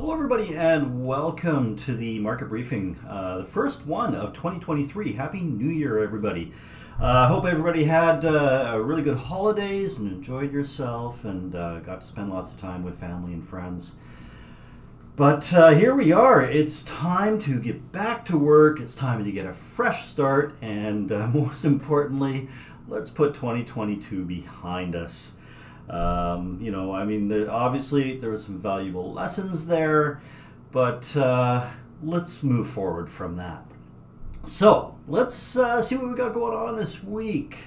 Hello everybody and welcome to the market briefing, the first one of 2023. Happy New Year everybody. I hope everybody had really good holidays and enjoyed yourself and got to spend lots of time with family and friends. But here we are. It's time to get back to work. It's time to get a fresh start, and most importantly, let's put 2022 behind us. Obviously there were some valuable lessons there, but let's move forward from that. So let's see what we got going on this week.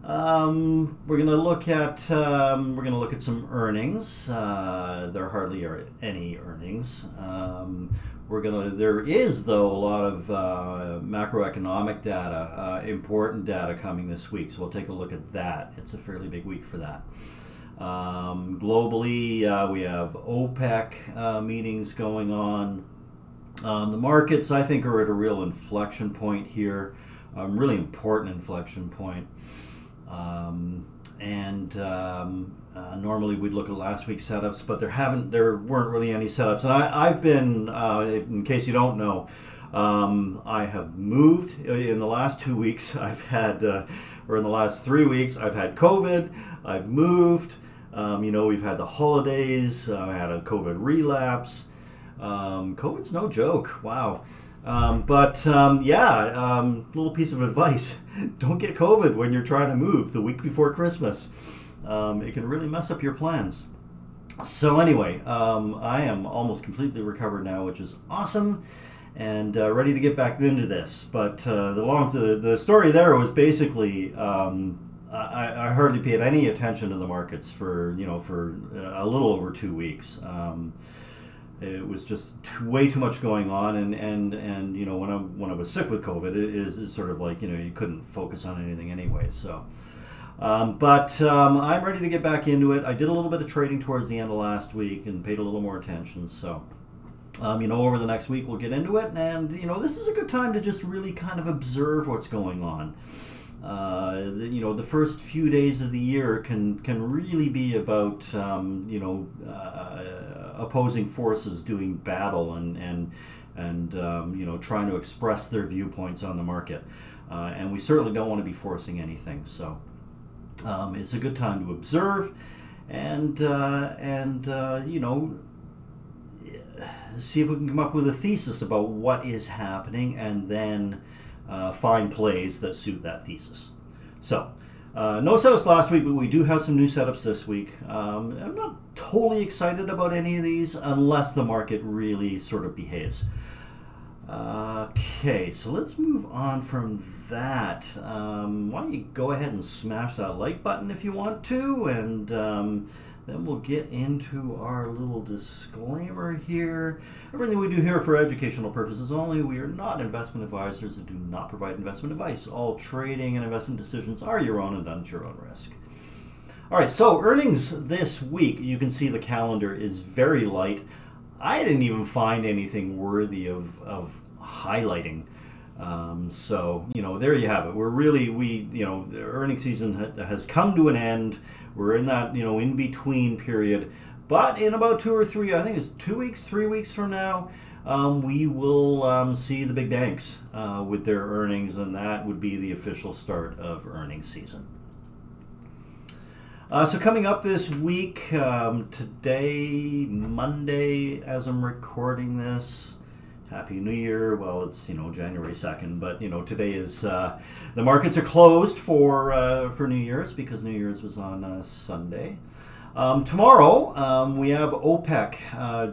We're gonna look at some earnings. There hardly are any earnings. There is though a lot of macroeconomic data, important data coming this week, so we'll take a look at that. It's a fairly big week for that. Globally, we have OPEC meetings going on. The markets, I think, are at a real inflection point here, really important inflection point. Normally we'd look at last week's setups, but there weren't really any setups. And I've been, in case you don't know, I have moved in the last 2 weeks. I've had, or in the last 3 weeks, I've had COVID. I've moved. We've had the holidays. I had a COVID relapse. COVID's no joke. Wow. Little piece of advice. Don't get COVID when you're trying to move the week before Christmas. It can really mess up your plans. So anyway, I am almost completely recovered now, which is awesome, and ready to get back into this. But the story there was basically I hardly paid any attention to the markets for a little over 2 weeks. It was just way too much going on, and when I was sick with COVID, it's sort of like you couldn't focus on anything anyway. So, I'm ready to get back into it. I did a little bit of trading towards the end of last week and paid a little more attention. So, over the next week we'll get into it, and this is a good time to just really kind of observe what's going on. The first few days of the year can really be about opposing forces doing battle and trying to express their viewpoints on the market, and we certainly don't want to be forcing anything. So it's a good time to observe and see if we can come up with a thesis about what is happening, and then find plays that suit that thesis. So, no setups last week, but we do have some new setups this week. I'm not totally excited about any of these unless the market really sort of behaves. Okay, so let's move on from that. Why don't you go ahead and smash that like button if you want to, and then we'll get into our little disclaimer here. Everything we do here for educational purposes only. We are not investment advisors and do not provide investment advice. All trading and investment decisions are your own and done at your own risk. All right, so earnings this week. You can see the calendar is very light. I didn't even find anything worthy of highlighting. There you have it. The earnings season has come to an end. We're in that, in between period. But in about 2 or 3, I think it's 2 weeks, 3 weeks from now, we will see the big banks with their earnings, and that would be the official start of earnings season. So coming up this week, today, Monday, as I'm recording this, Happy New Year. Well, it's January 2nd, but today is the markets are closed for New Year's because New Year's was on Sunday. Tomorrow we have OPEC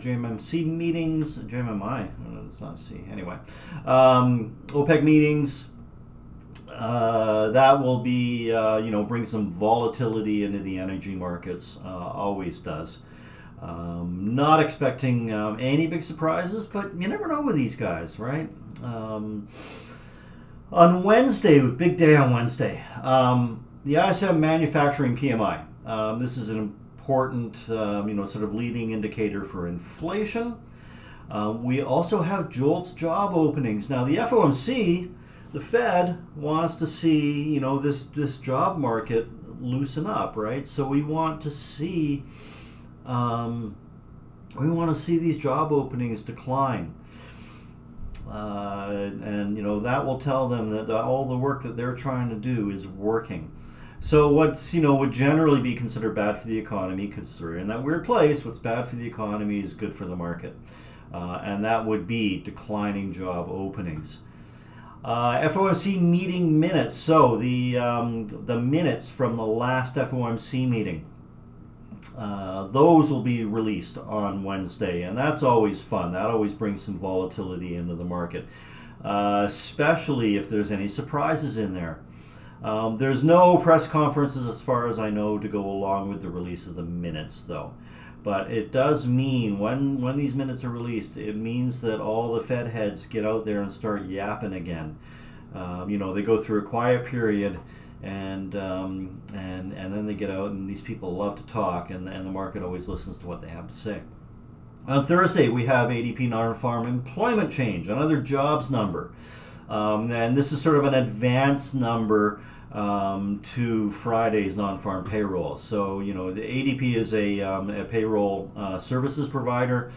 JMMC meetings. JMMI, let's not see. Anyway, OPEC meetings. That will be bring some volatility into the energy markets. Always does. Not expecting any big surprises, but you never know with these guys, right? On Wednesday, big day on Wednesday, the ISM manufacturing PMI. This is an important, sort of leading indicator for inflation. We also have JOLTS job openings. Now, the FOMC, the Fed, wants to see, this job market loosen up, right? So we want to see We want to see these job openings decline. And that will tell them that all the work that they're trying to do is working. So what's would generally be considered bad for the economy, because we're in that weird place, what's bad for the economy is good for the market, and that would be declining job openings. FOMC meeting minutes. So the minutes from the last FOMC meeting. Those will be released on Wednesday, and that's always fun. That always brings some volatility into the market, especially if there's any surprises in there. There's no press conferences, as far as I know, to go along with the release of the minutes, though. But it does mean when these minutes are released, it means that all the Fed heads get out there and start yapping again. They go through a quiet period. And then they get out, and these people love to talk, and the market always listens to what they have to say. On Thursday, we have ADP non-farm employment change, another jobs number. And this is sort of an advanced number to Friday's non-farm payroll. So, the ADP is a payroll services provider,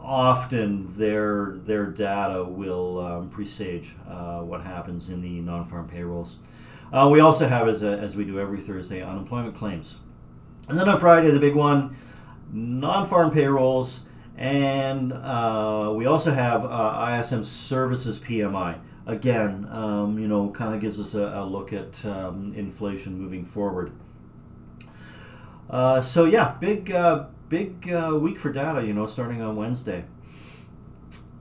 often their data will presage what happens in the non-farm payrolls. We also have, as we do every Thursday, unemployment claims. And then on Friday, the big one, non-farm payrolls, and we also have ISM services PMI. Again, kind of gives us a look at inflation moving forward. So yeah, big week for data, starting on Wednesday.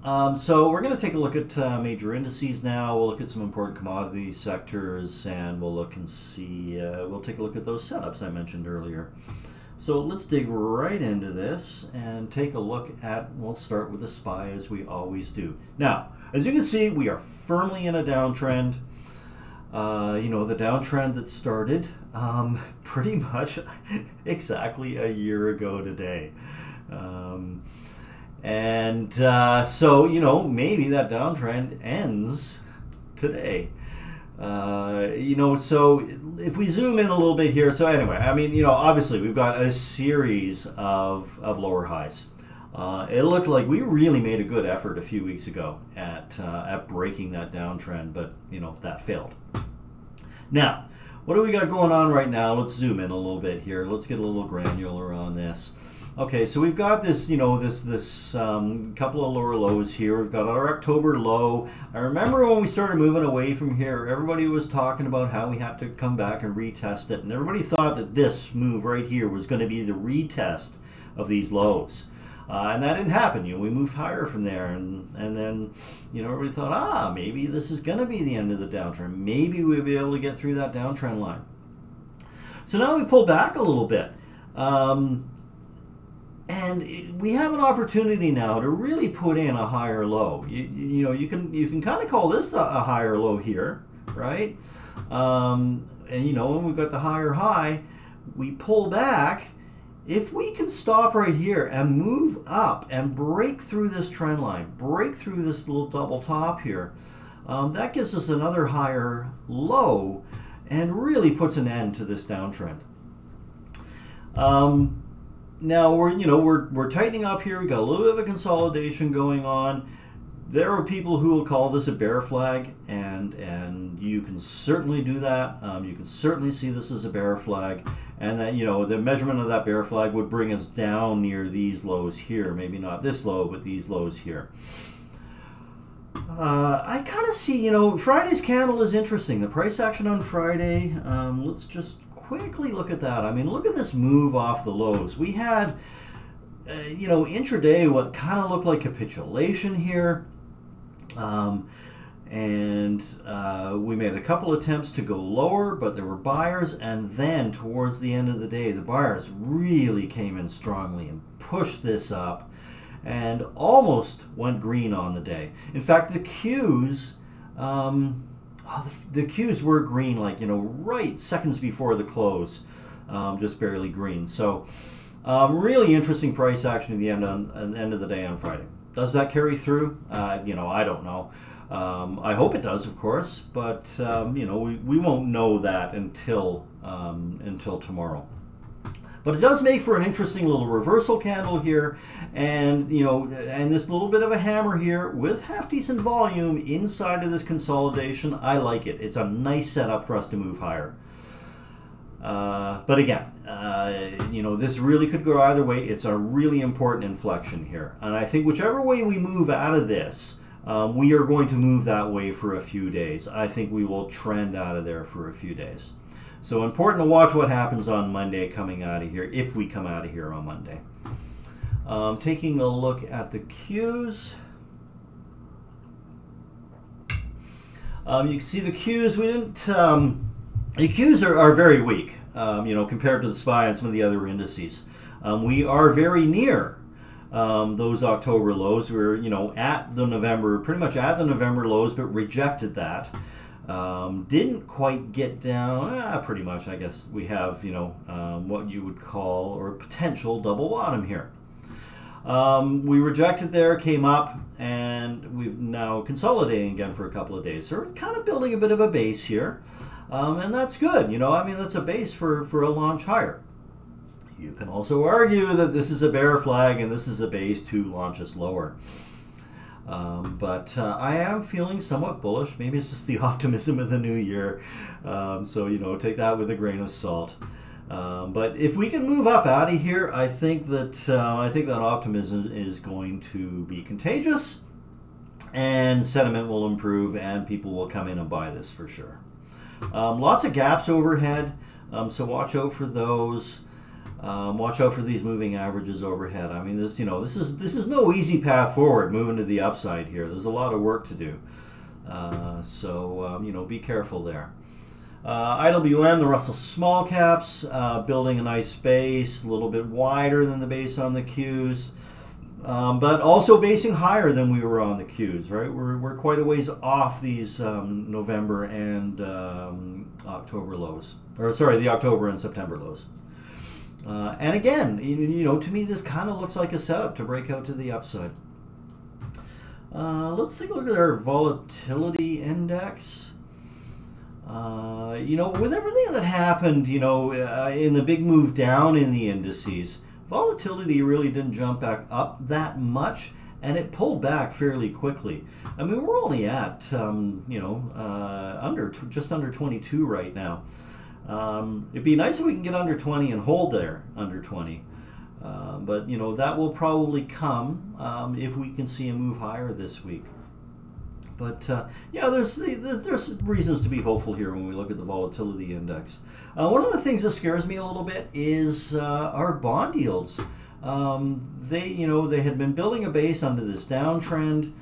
So we're going to take a look at major indices now. We'll look at some important commodity sectors, and we'll look and see, we'll take a look at those setups I mentioned earlier. So let's dig right into this and take a look at, we'll start with the SPY as we always do. Now, as you can see, we are firmly in a downtrend. The downtrend that started pretty much exactly a year ago today. So, maybe that downtrend ends today. So if we zoom in a little bit here, so anyway, obviously we've got a series of lower highs. It looked like we really made a good effort a few weeks ago at breaking that downtrend, but that failed. Now, what do we got going on right now? Let's zoom in a little bit here. Let's get a little granular on this. Okay, so we've got this, this couple of lower lows here. We've got our October low. I remember when we started moving away from here, everybody was talking about how we had to come back and retest it, and everybody thought that this move right here was going to be the retest of these lows. And that didn't happen. We moved higher from there, and then everybody thought, maybe this is going to be the end of the downtrend. Maybe we'll be able to get through that downtrend line. So now we pull back a little bit, and we have an opportunity now to really put in a higher low. You can kind of call this a higher low here, right? And when we've got the higher high, we pull back. If we can stop right here and move up and break through this trend line, break through this little double top here, that gives us another higher low and really puts an end to this downtrend. Now we're tightening up here. We've got a little bit of a consolidation going on. There are people who will call this a bear flag, and you can certainly do that. You can certainly see this as a bear flag, and that the measurement of that bear flag would bring us down near these lows here. Maybe not this low, but these lows here. I kind of see, Friday's candle is interesting. The price action on Friday. Let's just quickly look at that. Look at this move off the lows. We had, intraday what kind of looked like capitulation here. We made a couple attempts to go lower, but there were buyers, and then towards the end of the day, the buyers really came in strongly and pushed this up and almost went green on the day. In fact, the Qs, the Qs were green, right seconds before the close, just barely green. So really interesting price action at the end of the day on Friday. Does that carry through? I don't know. I hope it does, of course, but we won't know that until tomorrow. But it does make for an interesting little reversal candle here, and and this little bit of a hammer here with half decent volume inside of this consolidation. I like it. It's a nice setup for us to move higher. But again, this really could go either way. It's a really important inflection here, and I think whichever way we move out of this, we are going to move that way for a few days. I think we will trend out of there for a few days. So important to watch what happens on Monday coming out of here, if we come out of here on Monday. Taking a look at the Qs. You can see the Qs, we didn't, the Qs are very weak, compared to the SPY and some of the other indices. We are very near those October lows. We're, at the November, pretty much at the November lows, but rejected that. Didn't quite get down, pretty much, I guess we have, what you would call, or potential double bottom here. We rejected there, came up, and we've now consolidating again for a couple of days. So we're kind of building a bit of a base here, and that's good. That's a base for a launch higher. You can also argue that this is a bear flag and this is a base to launch us lower. But I am feeling somewhat bullish. Maybe it's just the optimism of the new year. So, take that with a grain of salt. But if we can move up out of here, I think that optimism is going to be contagious, and sentiment will improve, and people will come in and buy this for sure. Lots of gaps overhead, so watch out for those. Watch out for these moving averages overhead. I mean, this is no easy path forward moving to the upside here. There's a lot of work to do. So be careful there. IWM, the Russell Small Caps, building a nice base, a little bit wider than the base on the Qs, but also basing higher than we were on the Qs, right? We're quite a ways off these November and October lows, or sorry, the October and September lows. And again, to me, this kind of looks like a setup to break out to the upside. Let's take a look at our volatility index. With everything that happened, in the big move down in the indices, volatility really didn't jump back up that much, and it pulled back fairly quickly. I mean, we're only at, just under 22 right now. It'd be nice if we can get under 20 and hold there under 20. But, that will probably come if we can see a move higher this week. But, there's reasons to be hopeful here when we look at the volatility index. One of the things that scares me a little bit is our bond yields. They had been building a base under this downtrend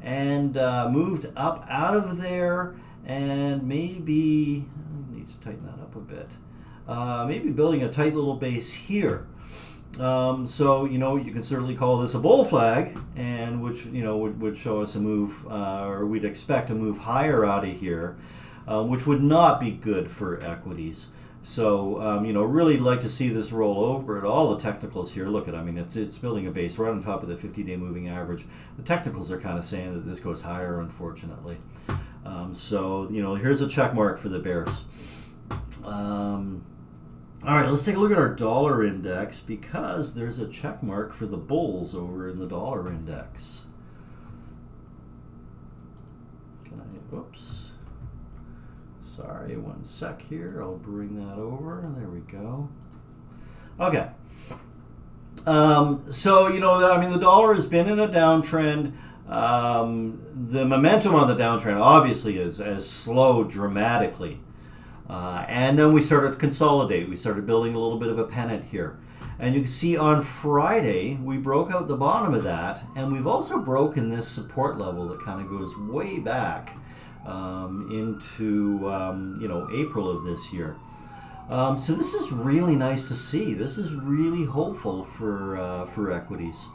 and moved up out of there, and maybe I need to tighten that up a bit. Maybe building a tight little base here. So you can certainly call this a bull flag, and which would show us a move, or we'd expect a move higher out of here, which would not be good for equities. So really like to see this roll over at all the technicals here. Look at, it's building a base right on top of the 50-day moving average. The technicals are kind of saying that this goes higher, unfortunately. So here's a check mark for the bears. All right, let's take a look at our dollar index, because there's a check mark for the bulls over in the dollar index. Oops. Sorry, one sec here. I'll bring that over. There we go. Okay. So, the dollar has been in a downtrend. The momentum on the downtrend obviously has slowed dramatically. And then we started to consolidate. We started building a little bit of a pennant here. And you can see on Friday, we broke out the bottom of that. And we've also broken this support level that kind of goes way back into, April of this year. So this is really nice to see. This is really hopeful for equities.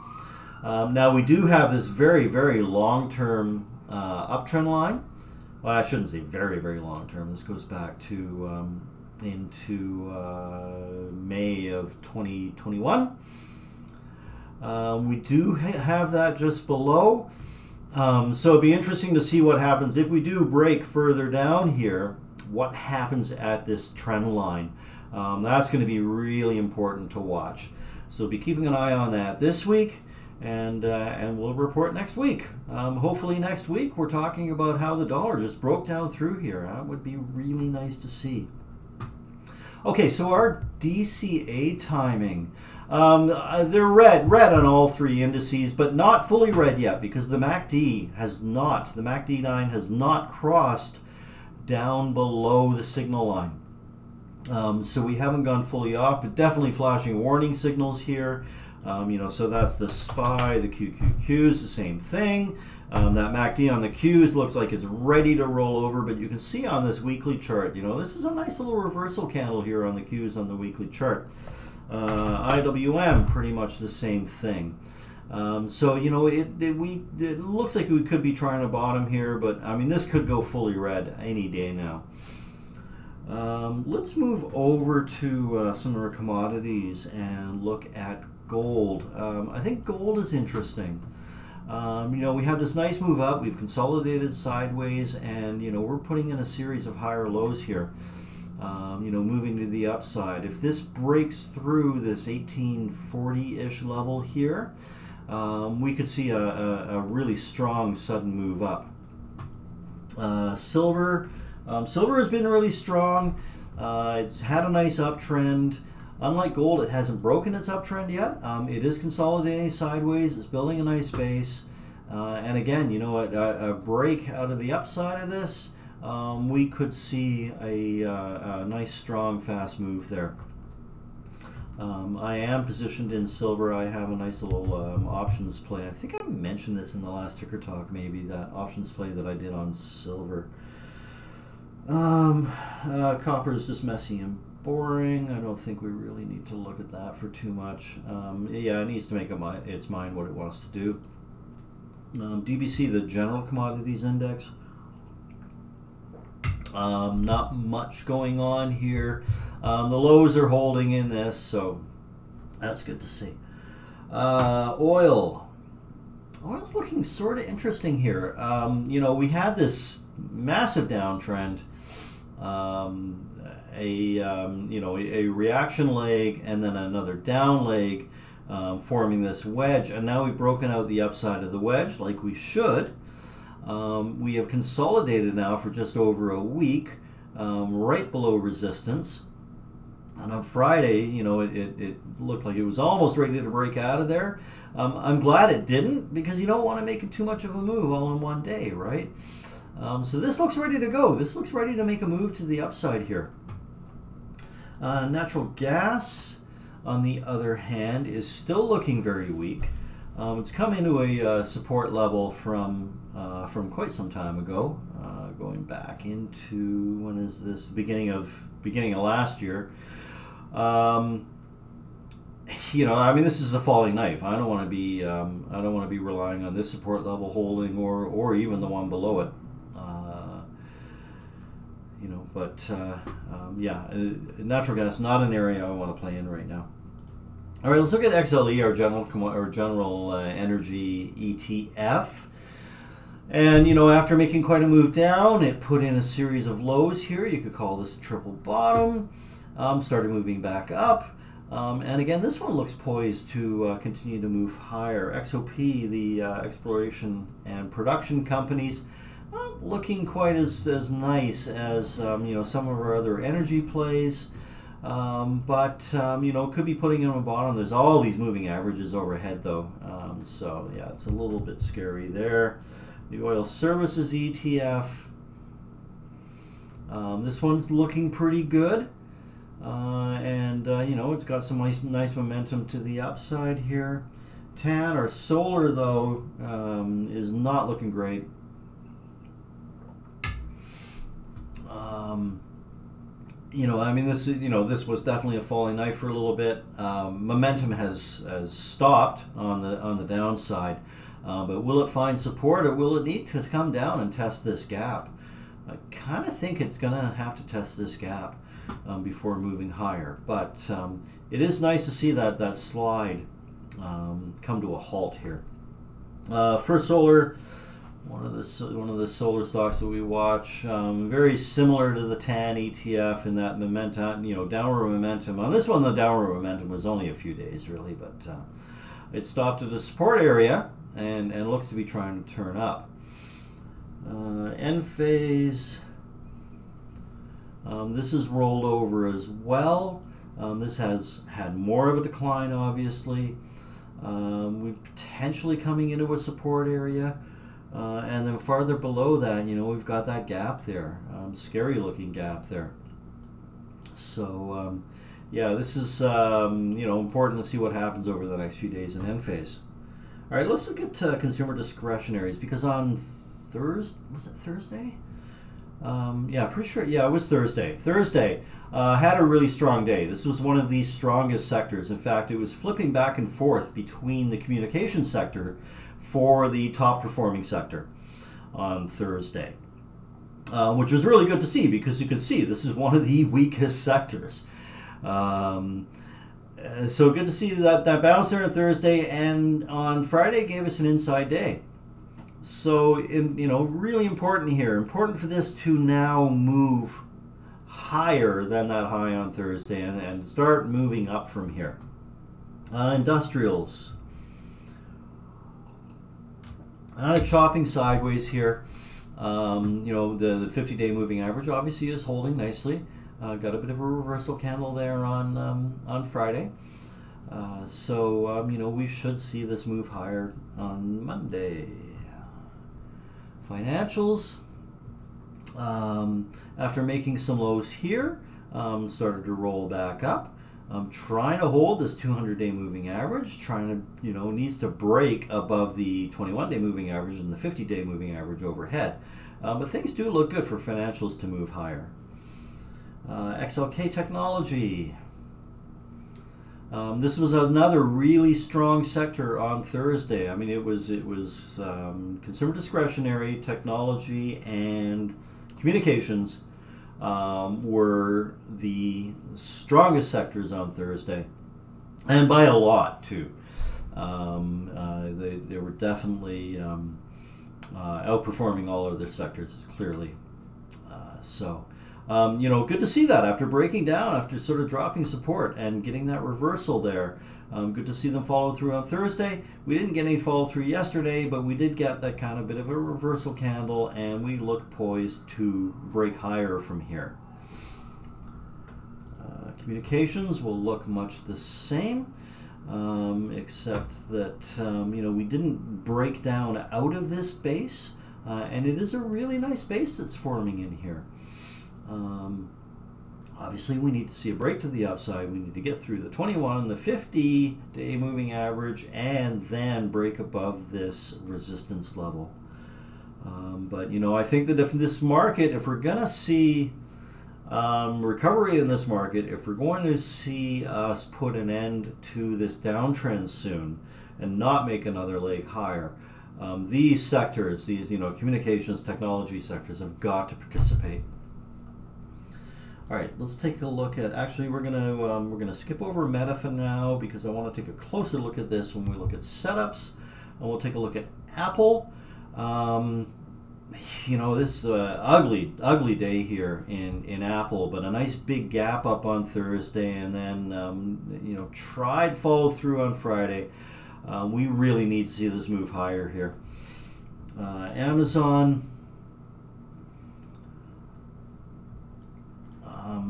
Now, we do have this very, very long-term uptrend line. Well, I shouldn't say very, very long term. This goes back to into May of 2021. We do have that just below. So it'd be interesting to see what happens if we do break further down here. What happens at this trend line? That's going to be really important to watch. So be keeping an eye on that this week, and we'll report next week. Hopefully next week we're talking about how the dollar just broke down through here. That would be really nice to see. Okay, so our DCA timing. They're red on all three indices, but not fully red yet because the MACD has not, the MACD9 has not crossed down below the signal line. So we haven't gone fully off, but definitely flashing warning signals here. So that's the SPY, the QQQs, the same thing. That MACD on the Qs looks like it's ready to roll over, but you can see on this weekly chart, this is a nice little reversal candle here on the Qs on the weekly chart. IWM, pretty much the same thing. It looks like we could be trying to bottom here, but I mean, this could go fully red any day now. Let's move over to some of our commodities and look at gold. I think gold is interesting. We had this nice move up, we've consolidated sideways, and we're putting in a series of higher lows here. Moving to the upside. If this breaks through this 1840-ish level here, we could see a really strong sudden move up. Silver has been really strong. It's had a nice uptrend. Unlike gold, it hasn't broken its uptrend yet. It is consolidating sideways. It's building a nice base. And again, a break out of the upside of this, we could see a nice, strong, fast move there. I am positioned in silver. I have a nice little options play. I think I mentioned this in the last ticker talk, maybe, that options play that I did on silver. Copper is just messy and boring. I don't think we really need to look at that for too much. Yeah, it needs to make its mind what it wants to do. DBC, the General Commodities Index. Not much going on here. The lows are holding in this, so that's good to see. Oil's looking sort of interesting here. We had this massive downtrend, a reaction leg, and then another down leg, forming this wedge, and now we've broken out the upside of the wedge like we should. We have consolidated now for just over a week, right below resistance. And on Friday, it looked like it was almost ready to break out of there. I'm glad it didn't, because you don't want to make it too much of a move all in one day, right? So this looks ready to go. This looks ready to make a move to the upside here. Natural gas, on the other hand, is still looking very weak. It's come into a support level from quite some time ago, going back into, when is this? Beginning of last year. I mean, this is a falling knife. I don't want to be relying on this support level holding or even the one below it. Yeah, natural gas, not an area I want to play in right now. All right, let's look at XLE, our general energy ETF. And after making quite a move down, it put in a series of lows here. You could call this a triple bottom. Started moving back up. And again, this one looks poised to continue to move higher. XOP, the exploration and production companies, not looking quite as nice as some of our other energy plays. But could be putting in a bottom. There's all these moving averages overhead, though. So yeah, it's a little bit scary there. The oil services ETF. This one's looking pretty good. It's got some nice momentum to the upside here. TAN, or solar, though, is not looking great. I mean, this was definitely a falling knife for a little bit. Momentum has stopped on the downside, but will it find support, or will it need to come down and test this gap? I kind of think it's going to have to test this gap before moving higher. But it is nice to see that slide come to a halt here. First Solar, one of the solar stocks that we watch, very similar to the TAN ETF in that momentum, downward momentum. On this one, the downward momentum was only a few days, really, but it stopped at a support area and looks to be trying to turn up. Enphase, this is rolled over as well. This has had more of a decline, obviously. We're potentially coming into a support area. And then farther below that, we've got that gap there, scary looking gap there. So, yeah, this is, important to see what happens over the next few days in Enphase. All right, let's look at consumer discretionaries, because on Thursday, was it Thursday? Yeah, pretty sure, yeah, it was Thursday. Thursday had a really strong day. This was one of the strongest sectors. In fact, it was flipping back and forth between the communications sector for the top performing sector on Thursday, which was really good to see, because you could see this is one of the weakest sectors. So good to see that bounce there on Thursday, and on Friday gave us an inside day. So really important here, important for this to now move higher than that high on Thursday and start moving up from here. Industrials. Chopping sideways here. The 50-day moving average obviously is holding nicely. Got a bit of a reversal candle there on Friday. So we should see this move higher on Monday. Financials, after making some lows here, started to roll back up. Trying to hold this 200-day moving average, trying to, needs to break above the 21-day moving average and the 50-day moving average overhead. But things do look good for financials to move higher. XLK Technology. This was another really strong sector on Thursday. I mean, it was consumer discretionary, technology, and communications were the strongest sectors on Thursday, and by a lot too. They were definitely outperforming all other sectors clearly. Good to see that after breaking down, after sort of dropping support and getting that reversal there. Good to see them follow through on Thursday. We didn't get any follow through yesterday, but we did get that kind of bit of a reversal candle, and we look poised to break higher from here. Communications will look much the same, except that we didn't break down out of this base, and it is a really nice base that's forming in here. Obviously, we need to see a break to the upside. We need to get through the 21, the 50-day moving average, and then break above this resistance level. But I think that if this market, if we're going to see recovery in this market, if we're going to see us put an end to this downtrend soon and not make another leg higher, these sectors, these communications, technology sectors, have got to participate. All right, let's take a look at. Actually, we're gonna skip over Meta for now, because I want to take a closer look at this when we look at setups, and we'll take a look at Apple. This ugly day here in Apple, but a nice big gap up on Thursday, and then tried follow through on Friday. We really need to see this move higher here. Amazon.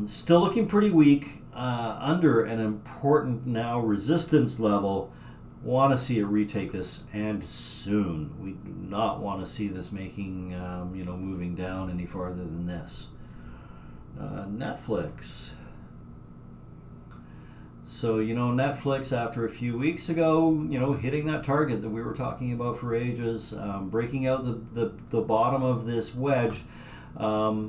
Still looking pretty weak, under an important now resistance level. Want to see it retake this, and soon. We do not want to see this making, moving down any farther than this. Netflix. So, Netflix, after a few weeks ago, hitting that target that we were talking about for ages, breaking out the bottom of this wedge,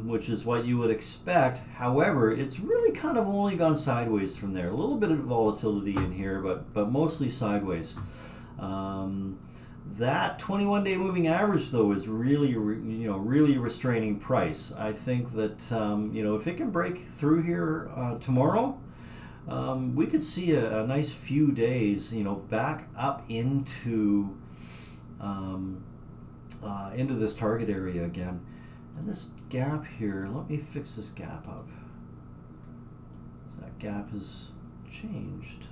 which is what you would expect. However, it's really kind of only gone sideways from there. A little bit of volatility in here, but mostly sideways. That 21-day moving average, though, is really, really restraining price. I think that if it can break through here tomorrow, we could see a nice few days, back up into into this target area again. And this gap here, let me fix this gap up. So that gap has changed.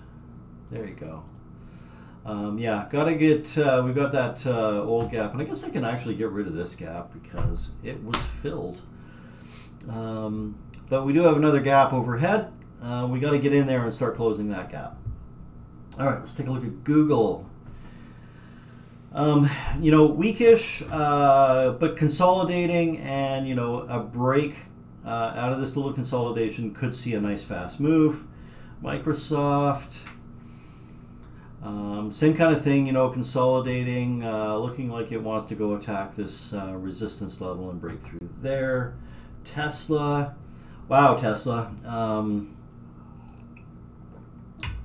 There you go. Yeah, gotta get, we've got that old gap, and I guess I can actually get rid of this gap because it was filled. But we do have another gap overhead. We got to get in there and start closing that gap. All right, let's take a look at Google. You know, weakish, but consolidating, and you know, a break out of this little consolidation could see a nice fast move. Microsoft, same kind of thing, you know, consolidating, looking like it wants to go attack this resistance level and break through there. Tesla, wow, Tesla,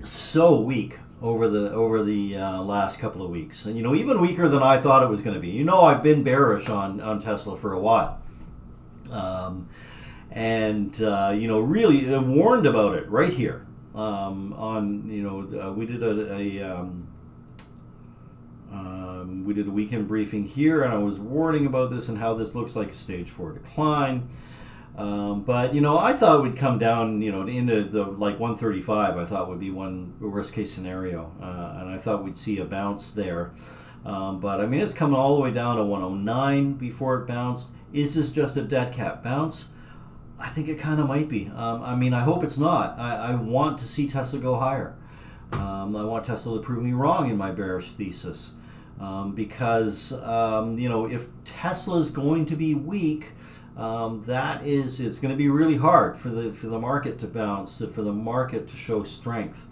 so weak over the last couple of weeks, and you know, even weaker than I thought it was going to be. You know, I've been bearish on Tesla for a while, and you know, really warned about it right here. On, you know, we did a weekend briefing here, and I was warning about this and how this looks like a stage 4 decline. But you know, I thought we'd come down, you know, into the like 135. I thought would be one worst case scenario, and I thought we'd see a bounce there. But I mean, it's coming all the way down to 109 before it bounced. Is this just a dead cat bounce? I think it kind of might be. I mean, I hope it's not. I want to see Tesla go higher. I want Tesla to prove me wrong in my bearish thesis, because you know, if Tesla is going to be weak, it's going to be really hard for the market to bounce, for the market to show strength.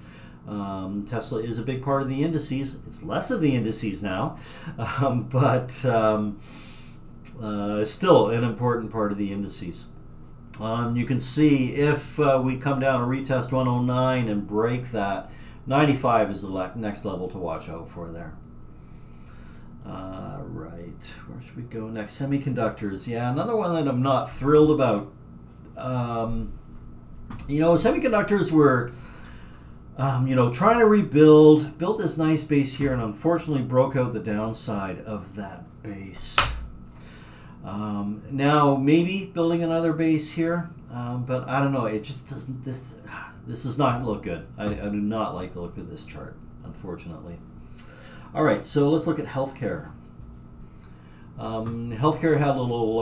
Tesla is a big part of the indices. It's less of the indices now, but still an important part of the indices. You can see if we come down and retest 109 and break that, 95 is the next level to watch out for there. Right, where should we go next? Semiconductors, yeah, another one that I'm not thrilled about. You know, semiconductors were, you know, trying to built this nice base here, and unfortunately broke out the downside of that base. Now maybe building another base here, but I don't know. It just doesn't. This does not look good. I do not like the look of this chart, unfortunately. All right, so let's look at healthcare. Healthcare had a little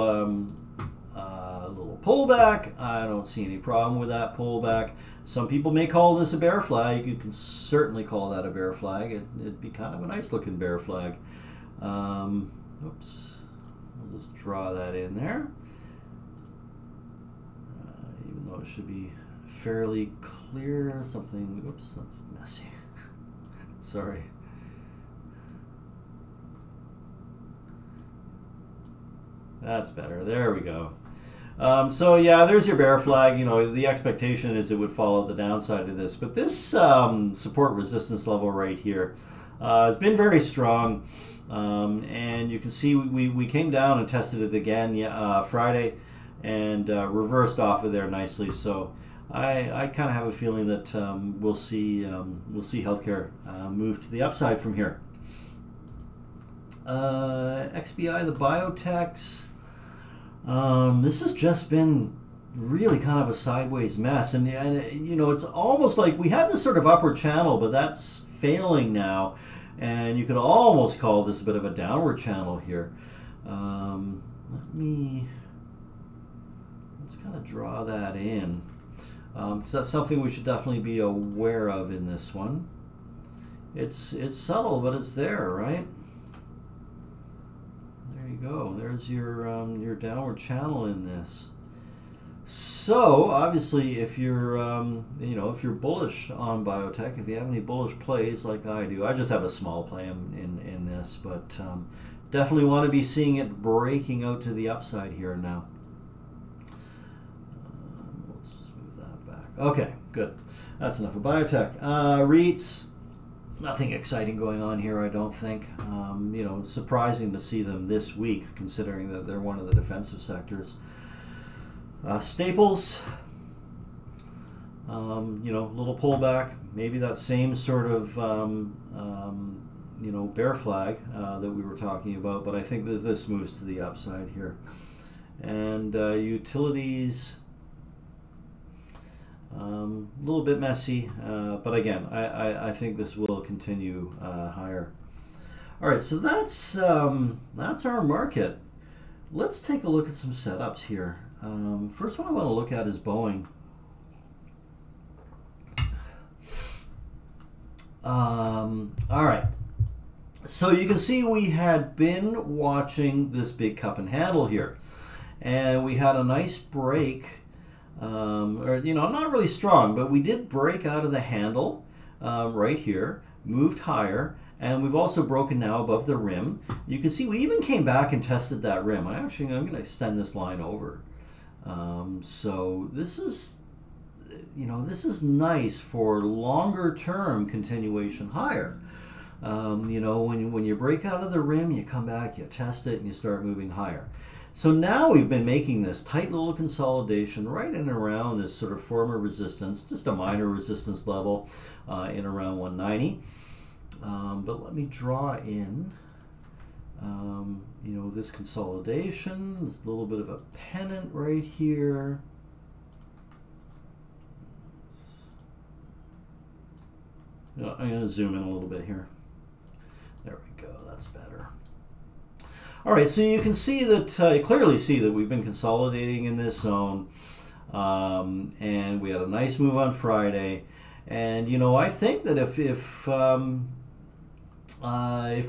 pullback. I don't see any problem with that pullback. Some people may call this a bear flag. You can certainly call that a bear flag. It'd be kind of a nice looking bear flag. Oops. We'll just draw that in there, even though it should be fairly clear. Something, oops, that's messy. Sorry. That's better. There we go. So yeah, there's your bear flag. You know, the expectation is it would follow the downside of this, but this support resistance level right here has been very strong. And you can see we came down and tested it again Friday, and reversed off of there nicely. So I kind of have a feeling that we'll see healthcare move to the upside from here. XBI, the biotechs. This has just been really kind of a sideways mess, and you know, it's almost like we had this sort of upward channel, but that's failing now. And you could almost call this a bit of a downward channel here. Let's kind of draw that in. So that's something we should definitely be aware of in this one. It's subtle, but it's there, right? There you go. There's your downward channel in this. So obviously, if you're you know, if you're bullish on biotech, if you have any bullish plays like I do, I just have a small play in this, but definitely want to be seeing it breaking out to the upside here now. Let's just move that back. Okay, good. That's enough of biotech. REITs, nothing exciting going on here, I don't think. You know, it's surprising to see them this weak, considering that they're one of the defensive sectors. Staples, you know, little pullback, maybe that same sort of you know, bear flag that we were talking about, but I think that this moves to the upside here. And utilities, a little bit messy, but again, I think this will continue higher. All right, so that's our market. Let's take a look at some setups here. First one I want to look at is Boeing. All right, so you can see we had been watching this big cup and handle here, and we had a nice break, or you know, not really strong, but we did break out of the handle right here, moved higher, and we've also broken now above the rim. You can see we even came back and tested that rim. I'm going to extend this line over. So this is, you know, this is nice for longer term continuation higher. You know, when you break out of the rim, you come back, you test it, and you start moving higher. So now we've been making this tight little consolidation right in and around this sort of former resistance, just a minor resistance level in around 190. But let me draw in, you know, this consolidation, this little bit of a pennant right here. I'm going to zoom in a little bit here. There we go, that's better. All right, so you can see that, clearly see that we've been consolidating in this zone, and we had a nice move on Friday. And you know, I think that if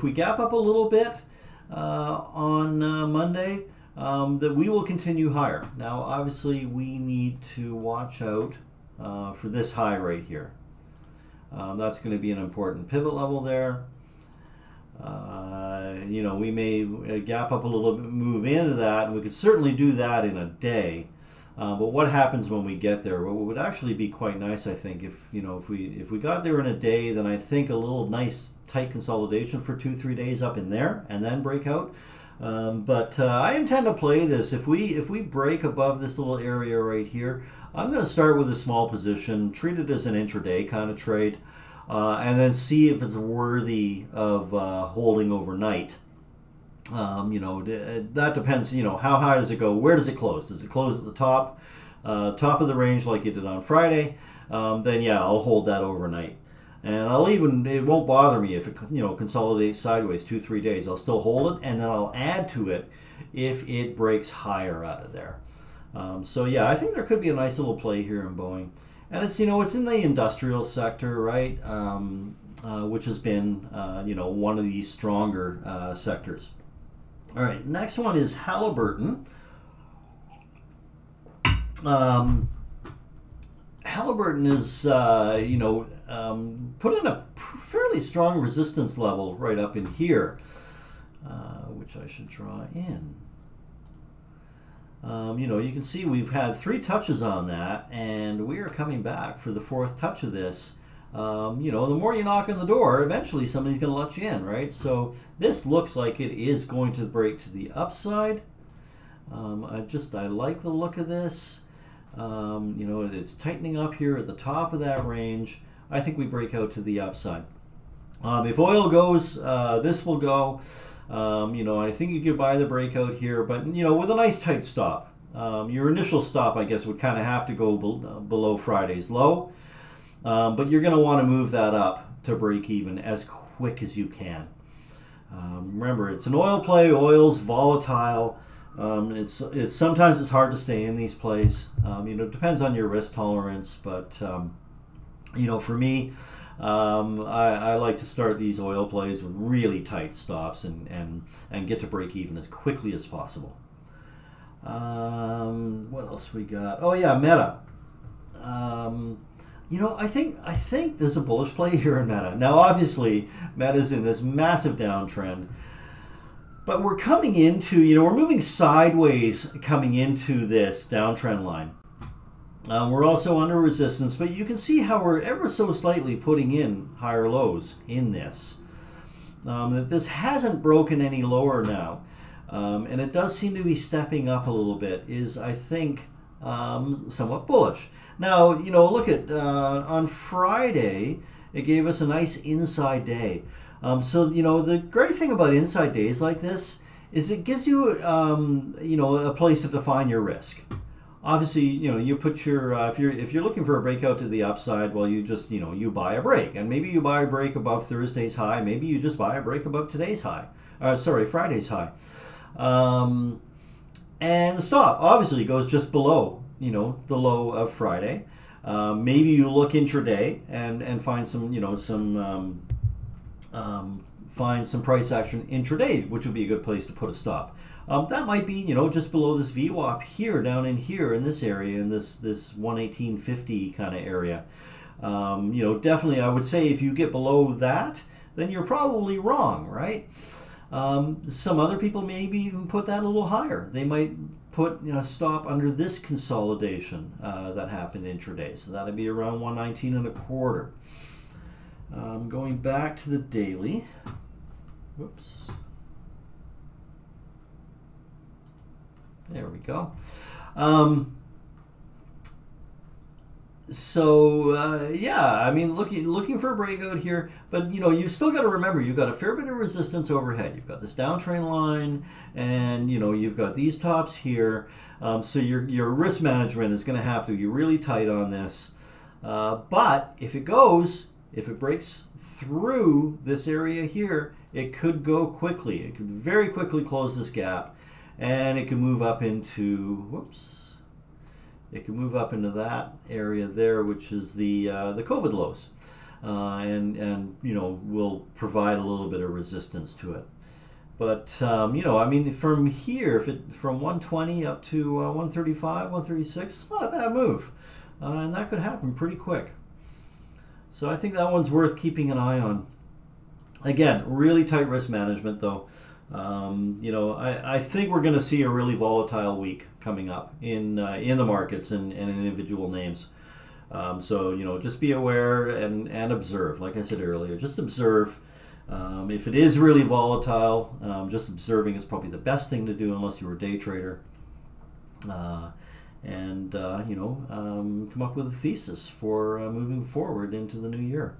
we gap up a little bit on Monday, that we will continue higher. Now, obviously, we need to watch out for this high right here. That's going to be an important pivot level there. You know, we may gap up a little bit, move into that, and we could certainly do that in a day. But what happens when we get there? Well, it would actually be quite nice, I think, if you know, if we got there in a day, then I think a little nice tight consolidation for 2-3 days up in there, and then break out. But I intend to play this. If we break above this little area right here, I'm going to start with a small position, treat it as an intraday kind of trade, and then see if it's worthy of holding overnight. You know, that depends, you know, how high does it go? Where does it close? Does it close at the top of the range like it did on Friday? Then yeah, I'll hold that overnight. And I'll even, it won't bother me if it, you know, consolidates sideways 2-3 days. I'll still hold it, and then I'll add to it if it breaks higher out of there. So yeah, I think there could be a nice little play here in Boeing. And it's, you know, it's in the industrial sector, right? Which has been, you know, one of these stronger sectors. All right, next one is Halliburton. Halliburton is, you know, put in a fairly strong resistance level right up in here, which I should draw in. You know, you can see we've had 3 touches on that, and we are coming back for the 4th touch of this. You know, the more you knock on the door, eventually somebody's going to let you in, right? So this looks like it is going to break to the upside. I like the look of this. You know, it's tightening up here at the top of that range. I think we break out to the upside. If oil goes, this will go. You know, I think you could buy the breakout here, but, you know, with a nice tight stop. Your initial stop, I guess, would kind of have to go below Friday's low. But you're going to want to move that up to break even as quick as you can. Remember, it's an oil play. Oil's volatile. It's sometimes it's hard to stay in these plays. You know, it depends on your risk tolerance. But you know, for me, I like to start these oil plays with really tight stops and get to break even as quickly as possible. What else we got? Oh yeah, Meta. You know, I think there's a bullish play here in Meta. Now, obviously, Meta's in this massive downtrend, but we're coming into, you know, we're moving sideways coming into this downtrend line. We're also under resistance, but you can see how we're ever so slightly putting in higher lows in this. That this hasn't broken any lower now, and it does seem to be stepping up a little bit, is, I think, somewhat bullish. Now, you know, look at, on Friday, it gave us a nice inside day. So, you know, the great thing about inside days like this is it gives you, you know, a place to define your risk. Obviously, you know, you put your, if you're looking for a breakout to the upside, well, you just, you know, you buy a break. And maybe you buy a break above Thursday's high. Maybe you just buy a break above today's high. Sorry, Friday's high. And the stop obviously goes just below, you know, the low of Friday. Maybe you look intraday and find some, you know, find some price action intraday, which would be a good place to put a stop. That might be, you know, just below this VWAP here, down in here in this area, in this 118.50 kind of area. You know, definitely I would say if you get below that, then you're probably wrong, right? Some other people maybe even put that a little higher. They might put a stop under this consolidation that happened intraday. So that'd be around 119.25. Going back to the daily. Whoops. There we go. Yeah, I mean, looking for a breakout here, but you know, you've still got to remember you've got a fair bit of resistance overhead. You've got this downtrend line, and you know, you've got these tops here. So your risk management is going to have to be really tight on this. But if it breaks through this area here, it could go quickly. It could very quickly close this gap, and it can move up into, whoops. It can move up into that area there, which is the COVID lows, and you know, will provide a little bit of resistance to it. But you know, I mean, from here, from 120 up to 135, 136, it's not a bad move, and that could happen pretty quick. So I think that one's worth keeping an eye on. Again, really tight risk management though. You know, I think we're going to see a really volatile week coming up in the markets and individual names. So, you know, just be aware and observe. Like I said earlier, just observe. If it is really volatile, just observing is probably the best thing to do unless you're a day trader. You know, come up with a thesis for moving forward into the new year.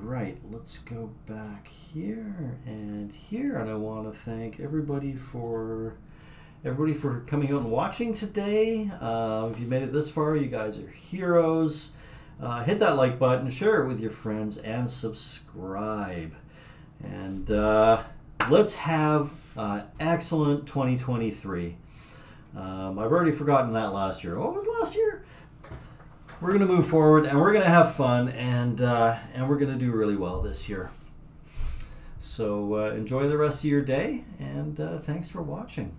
Right, let's go back here and here, and I want to thank everybody for coming out and watching today. If you made it this far, you guys are heroes. Hit that like button, share it with your friends, and subscribe. And let's have an excellent 2023. I've already forgotten that last year. What was last year? We're going to move forward, and we're going to have fun, and we're going to do really well this year. So enjoy the rest of your day, and thanks for watching.